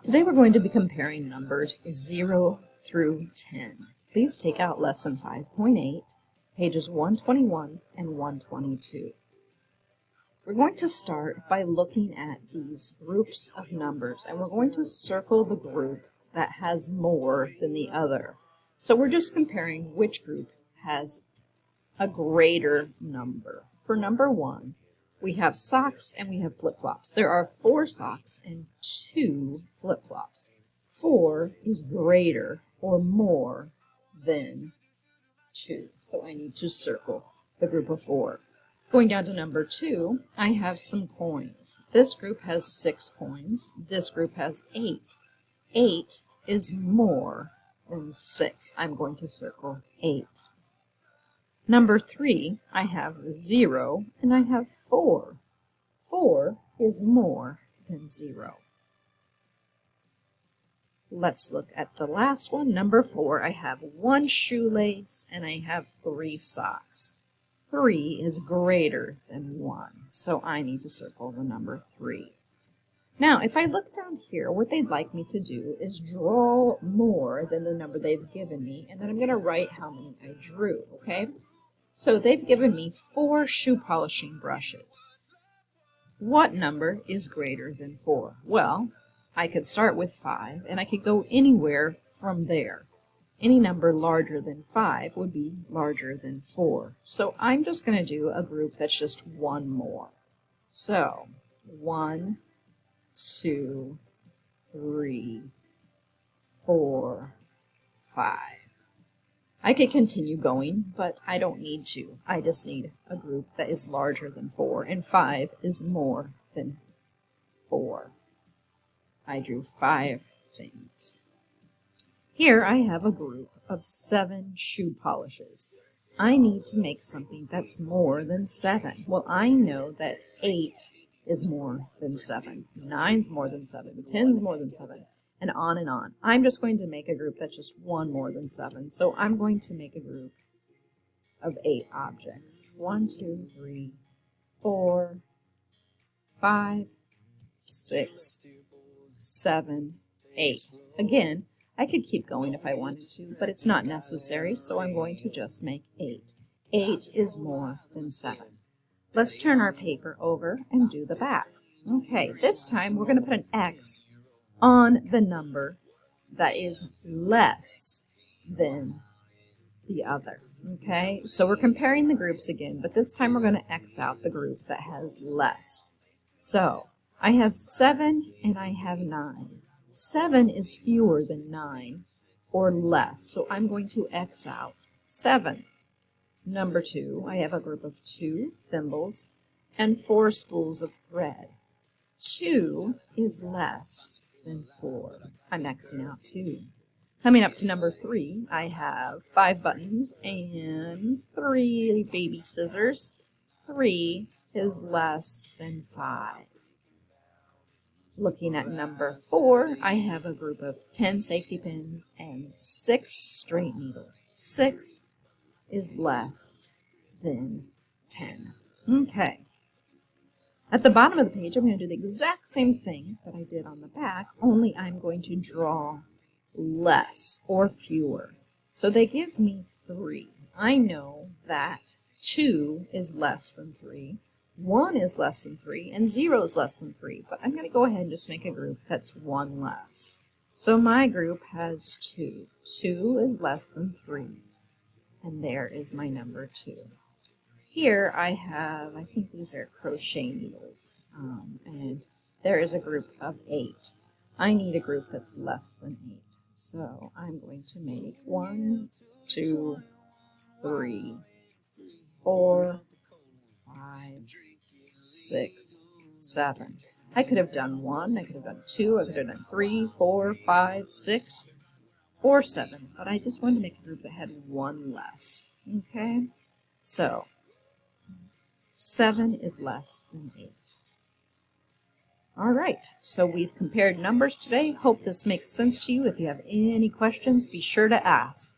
Today we're going to be comparing numbers 0 through 10. Please take out Lesson 5.8, pages 121 and 122. We're going to start by looking at these groups of numbers, and we're going to circle the group that has more than the other. So we're just comparing which group has a greater number. For number 1, we have socks and we have flip-flops. There are 4 socks and 2 flip-flops. 4 is greater or more than 2. So I need to circle the group of 4. Going down to number 2, I have some coins. This group has 6 coins. This group has 8. 8 is more than 6. I'm going to circle 8. Number 3, I have 0 and I have 4. 4 is more than 0. Let's look at the last one. Number 4, I have 1 shoelace and I have 3 socks. 3 is greater than 1, so I need to circle the number 3. Now, if I look down here, what they'd like me to do is draw more than the number they've given me, and then I'm going to write how many I drew, okay? So they've given me 4 shoe polishing brushes. What number is greater than 4? Well, I could start with 5, and I could go anywhere from there. Any number larger than 5 would be larger than 4. So I'm just going to do a group that's just one more. So 1, 2, 3, 4, 5. I could continue going, but I don't need to. I just need a group that is larger than 4, and 5 is more than 4. I drew 5 things. Here I have a group of 7 shoe polishes. I need to make something that's more than 7. Well, I know that 8 is more than 7, 9's more than 7, 10's more than 7, and on and on. I'm just going to make a group that's just one more than 7. So I'm going to make a group of 8 objects. 1, 2, 3, 4, 5, 6, 7, 8. Again, I could keep going if I wanted to, but it's not necessary, so I'm going to just make 8. 8 is more than 7. Let's turn our paper over and do the back. Okay, this time we're going to put an X on the number that is less than the other. Okay, so we're comparing the groups again, but this time we're going to X out the group that has less. So I have 7 and I have 9. 7 is fewer than 9 or less, so I'm going to X out 7. Number 2, I have a group of 2 thimbles and 4 spools of thread. 2 is less than 4. I'm Xing out 2. Coming up to number 3, I have 5 buttons and 3 baby scissors. 3 is less than 5. Looking at number 4, I have a group of 10 safety pins and 6 straight needles. 6 is less than 10. Okay. At the bottom of the page, I'm going to do the exact same thing that I did on the back, only I'm going to draw less or fewer. So they give me 3. I know that 2 is less than 3. 1 is less than 3, and 0 is less than 3, but I'm going to go ahead and just make a group that's 1 less. So my group has 2. 2 is less than 3, and there is my number 2. Here I have, I think these are crochet needles, and there is a group of 8. I need a group that's less than 8, so I'm going to make 1, 2, 3, 4, 5, 6, 7. I could have done 1, I could have done 2, I could have done 3, 4, 5, 6, or 7, but I just wanted to make a group that had 1 less. Okay, so 7 is less than 8. All right, so we've compared numbers today. Hope this makes sense to you. If you have any questions, be sure to ask.